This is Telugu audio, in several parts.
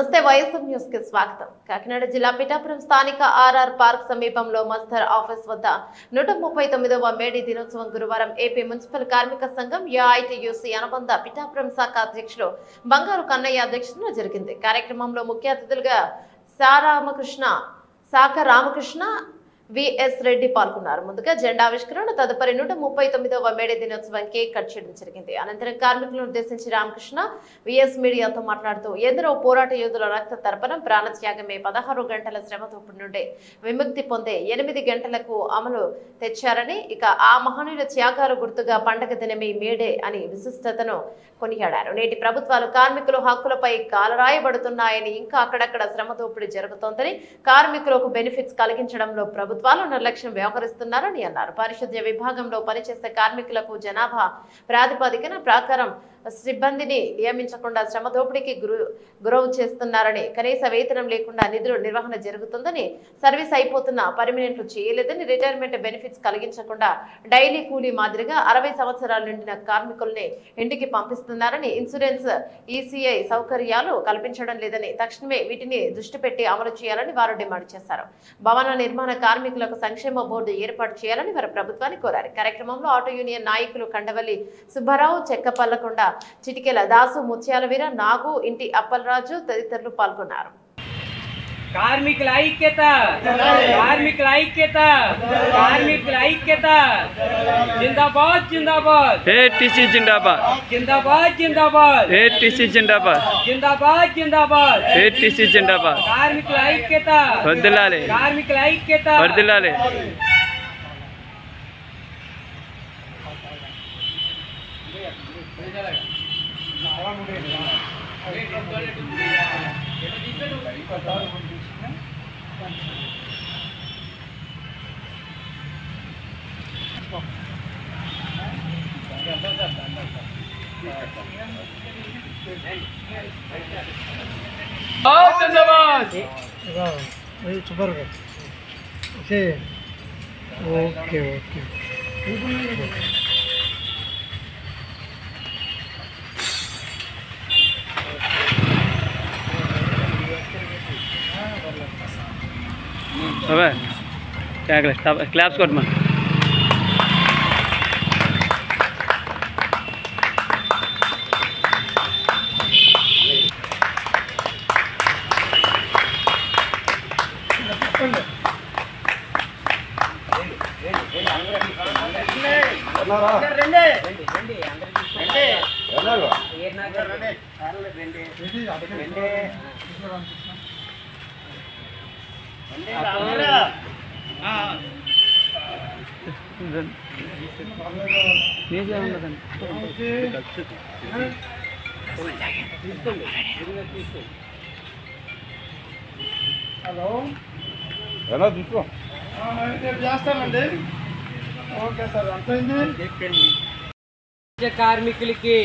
నమస్తే వైఎస్ఆర్ న్యూస్ కి స్వాగతం. కాకినాడ జిల్లా పిఠాపురం స్థానిక ఆర్ఆర్ పార్క్ సమీపంలో మస్తర్ ఆఫీస్ వద్ద 139వ మేడే దినోత్సవం గురువారం ఏపీ మున్సిపల్ కార్మిక సంఘం ఏఐటీయూసీ అనుబంధ పిఠాపురం శాఖ అధ్యక్షులు బంగారు కన్నయ్య అధ్యక్షతన జరిగింది. కార్యక్రమంలో ముఖ్య అతిథులుగా శాఖ రామకృష్ణ విఎస్ రెడ్డి పాల్గొన్నారు. ముందుగా జెండా ఆవిష్కరణ, తదుపరి 139వ మేడే దినోత్సవం కేక్ కట్ చేయడం జరిగింది. అనంతరం కార్మికులను ఉద్దేశించి రామకృష్ణ విఎస్ మీడియాతో మాట్లాడుతూ ఎందరో పోరాట యోధుల రక్త తర్పణం ప్రాణత్యాగమే 16 గంటల శ్రమతోపుడు నుండి విముక్తి పొందే 8 గంటలకు అమలు తెచ్చారని, ఇక ఆ మహనీయుల త్యాగాలు గుర్తుగా పండగ దినమే మేడే అని విశిష్టతను కొనియాడారు. నేటి ప్రభుత్వాలు కార్మికుల హక్కులపై కాలరాయబడుతున్నాయని, ఇంకా అక్కడక్కడ శ్రమతోపిడి జరుగుతోందని, కార్మికులకు బెనిఫిట్స్ కలిగించడంలో ప్రభుత్వాలు నిర్లక్ష్యం వ్యవహరిస్తున్నారని అన్నారు. పారిశుద్ధ్య విభాగంలో పనిచేసే కార్మికులకు జనాభా ప్రాతిపదికన ప్రకారం సిబ్బందిని నియమించకుండా శ్రమ దోపిడీకి గురవు చేస్తున్నారని, కనీస వేతనం లేకుండా నిధుల నిర్వహణ జరుగుతుందని, సర్వీస్ అయిపోతున్న పర్మినెంట్లు చేయలేదని, రిటైర్మెంట్ బెనిఫిట్స్ కలిగించకుండా డైలీ కూలీ మాదిరిగా 60 సంవత్సరాలు నిండిన కార్మికుల్ని ఇంటికి పంపిస్తున్నారని, ఇన్సూరెన్స్ ఈసీఐ సౌకర్యాలు కల్పించడం లేదని, తక్షణమే వీటిని దృష్టి పెట్టి అమలు చేయాలని వారు డిమాండ్ చేశారు. భవన నిర్మాణ కార్మికులకు సంక్షేమ బోర్డు ఏర్పాటు చేయాలని వారు ప్రభుత్వాన్ని కోరారు. కార్యక్రమంలో ఆటో యూనియన్ నాయకులు కండవల్లి సుబ్బారావు, చెక్కపల్లకొండ చిటికెల దాసు, ముత్యాల వీర, నాగు, ఇంటి అప్పలరాజు తదితరులు పాల్గొన్నారు. కార్మికుల ఐక్యత, కార్మికుల ఐక్యత, కార్మికుల ఐక్యత, జిందాబాద్ జిందాబాద్, ఏటీసీ జిందాబాద్, జిందాబాద్ జిందాబాద్, ఏటీసీ జిందాబాద్, జిందాబాద్ జిందాబాద్, ఏటీసీ జిందాబాద్. కార్మికుల ఐక్యత వర్ధిల్లాలి, కార్మికుల ఐక్యత వర్ధిల్లాలి. ఓకే ఓకే अबे क्या क्लैप्स कोट में హలో ఎలా చూసుకో చేస్తానండి. ఓకే సార్, అంతైంది. కార్మికులకి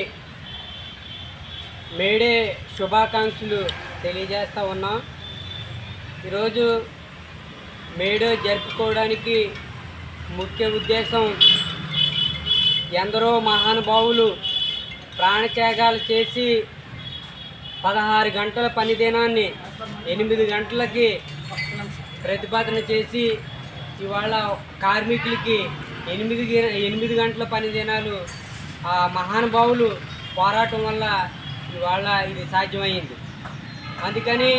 మేడే శుభాకాంక్షలు తెలియజేస్తూ ఉన్నాం. ఈరోజు మేడే జరుపుకోవడానికి ముఖ్య ఉద్దేశం ఎందరో మహానుభావులు ప్రాణత్యాగాలు చేసి 16 గంటల పని దినాన్ని 8 గంటలకి ప్రతిపాదన చేసి ఇవాళ కార్మికులకి 8 గంటల పని దినాలు ఆ మహానుభావులు పోరాటం వల్ల ఇవాళ ఇది సాధ్యమైంది. అందుకని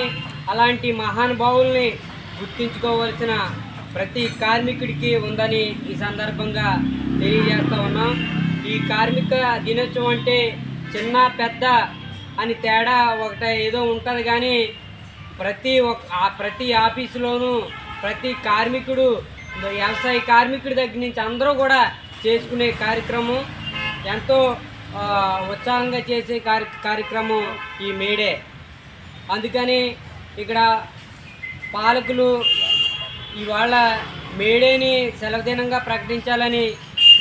అలాంటి మహానుభావుల్ని గుర్తించుకోవాల్సిన ప్రతి కార్మికుడికి ఉందని ఈ సందర్భంగా తెలియజేస్తూ ఉన్నాం. ఈ కార్మిక దినోత్సవం అంటే చిన్న పెద్ద అని తేడా ఒకట ఏదో ఉంటుంది, కానీ ప్రతి ఆఫీసులోనూ ప్రతి కార్మికుడు, వ్యవసాయ కార్మికుడి దగ్గర నుంచి అందరూ కూడా చేసుకునే కార్యక్రమం, ఎంతో ఉత్సాహంగా చేసే కార్యక్రమం ఈ మేడే. అందుకని ఇక్కడ పాలకులు ఇవాళ మేడేని సెలవు దినంగా ప్రకటించాలని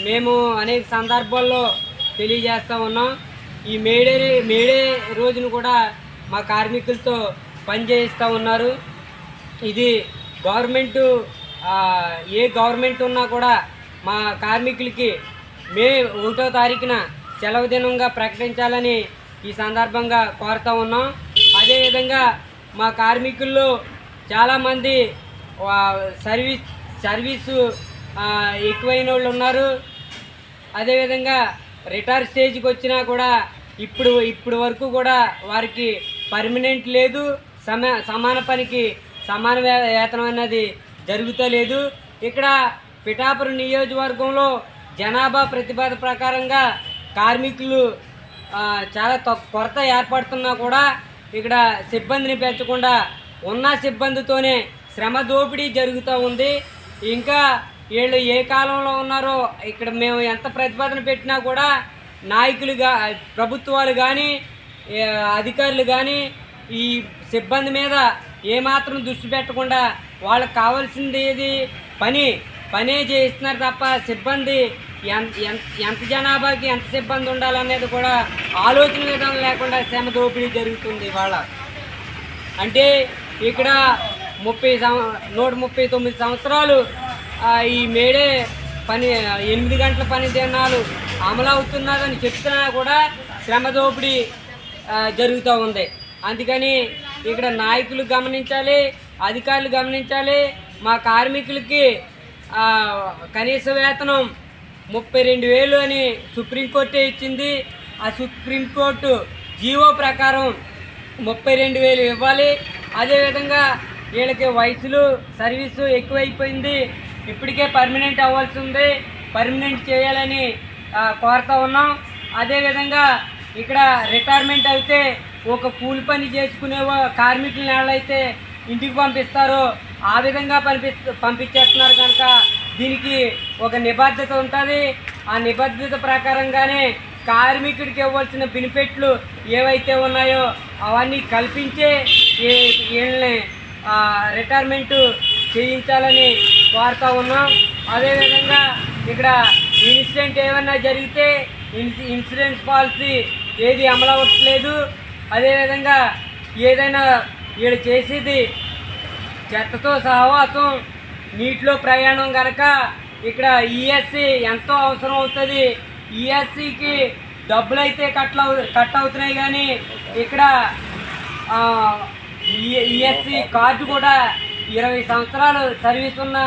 మేము అనేక సందర్భాల్లో తెలియజేస్తూ ఉన్నాం. ఈ మేడే రోజును కూడా మా కార్మికులతో పనిచేయిస్తూ ఉన్నారు. ఇది గవర్నమెంటు ఏ గవర్నమెంట్ ఉన్నా కూడా మా కార్మికులకి మే 1వ తారీఖున సెలవు దినంగా ప్రకటించాలని ఈ సందర్భంగా కోరుతా ఉన్నాం. అదేవిధంగా మా కార్మికుల్లో చాలామంది సర్వీసు ఎక్కువైన వాళ్ళు ఉన్నారు. అదేవిధంగా రిటైర్ స్టేజ్కి వచ్చినా కూడా ఇప్పుడు వరకు కూడా వారికి పర్మనెంట్ లేదు. సమాన పనికి సమాన వేతనం అన్నది జరుగుతలేదు. ఇక్కడ పిఠాపురం నియోజకవర్గంలో జనాభా ప్రతిపాదన ప్రకారంగా కార్మికులు చాలా కొరత ఏర్పడుతున్నా కూడా ఇక్కడ సిబ్బందిని పెంచకుండా ఉన్న సిబ్బందితోనే శ్రమ దోపిడీ జరుగుతూ ఉంది. ఇంకా వీళ్ళు ఏ కాలంలో ఉన్నారో ఇక్కడ మేము ఎంత ప్రతిపాదన పెట్టినా కూడా నాయకులుగా ప్రభుత్వాలు కానీ అధికారులు కానీ ఈ సిబ్బంది మీద ఏమాత్రం దృష్టి పెట్టకుండా వాళ్ళకి కావాల్సింది ఏది పనే చేయిస్తున్నారు తప్ప సిబ్బంది ఎంత జనాభాకి ఎంత సిబ్బంది ఉండాలనేది కూడా ఆలోచన విధానం లేకుండా శ్రమ దోపిడీ జరుగుతుంది ఇవాళ. అంటే ఇక్కడ 139 సంవత్సరాలు ఈ మేడే 8 గంటల పని దినాలు అమలు అవుతున్నదని చెప్తున్నా కూడా శ్రమ దోపిడీ జరుగుతూ ఉంది. అందుకని ఇక్కడ నాయకులు గమనించాలి, అధికారులు గమనించాలి. మా కార్మికులకి కనీస వేతనం 32,000 అని సుప్రీంకోర్టే ఇచ్చింది. ఆ సుప్రీంకోర్టు జీవో ప్రకారం 32,000 ఇవ్వాలి. అదేవిధంగా వీళ్ళకి వయసులు సర్వీసు ఎక్కువైపోయింది. ఇప్పటికే పర్మనెంట్ అవ్వాల్సి ఉంది, పర్మనెంట్ చేయాలని కోరుతూ ఉన్నాం. అదేవిధంగా ఇక్కడ రిటైర్మెంట్ అయితే ఒక కూలి పని చేసుకునే కార్మికులను ఎవరైతే ఇంటికి పంపిస్తారో ఆ విధంగా పంపించేస్తున్నారు కనుక దీనికి ఒక నిబద్ధత ఉంటుంది. ఆ నిబద్ధత ప్రకారంగానే కార్మికుడికి ఇవ్వాల్సిన బెనిఫిట్లు ఏవైతే ఉన్నాయో అవన్నీ కల్పించే వీళ్ళని రిటైర్మెంట్ చేయించాలని కోరుతూ ఉన్నాం. అదేవిధంగా ఇక్కడ ఇన్సిడెంట్ ఏమైనా జరిగితే ఇన్సూరెన్స్ పాలసీ ఏది అమలు అవ్వట్లేదు. అదేవిధంగా ఏదైనా వీళ్ళు చేసేది చెత్తతో సహవాసం, నీటిలో ప్రయాణం కనుక ఇక్కడ ఈఎస్సీ ఎంతో అవసరం అవుతుంది. ఈఎస్సీకి డబ్బులు అయితే కట్ అవుతున్నాయి కానీ ఇక్కడ ఈఎస్సీ కార్డు కూడా 20 సంవత్సరాలు సర్వీస్ ఉన్న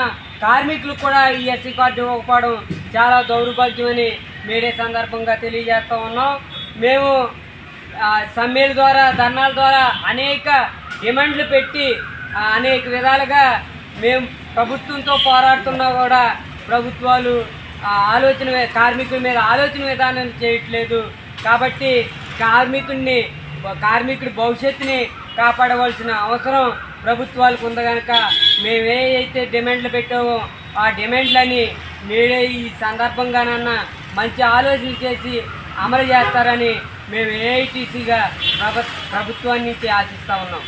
కార్మికులకు కూడా ఈఎస్సీ కార్డు ఇవ్వకపోవడం చాలా దౌర్భాగ్యమని మేడే సందర్భంగా తెలియజేస్తూ ఉన్నాం. మేము సమ్మెల ద్వారా ధర్నాల ద్వారా అనేక డిమాండ్లు పెట్టి అనేక విధాలుగా మేము ప్రభుత్వంతో పోరాడుతున్నా కూడా ప్రభుత్వాలు కార్మికుల మీద ఆలోచన విధానం చేయట్లేదు. కాబట్టి కార్మికుడి భవిష్యత్తుని కాపాడవలసిన అవసరం ప్రభుత్వాలకు ఉంది కనుక మేము ఏవైతే డిమాండ్లు పెట్టామో ఆ డిమాండ్లని మీరే ఈ సందర్భంగానన్నా మంచి ఆలోచన చేసి అమలు చేస్తారని మేము ఏఐటీసీగా ప్రభుత్వాన్ని నుంచి ఆశిస్తూ ఉన్నాం.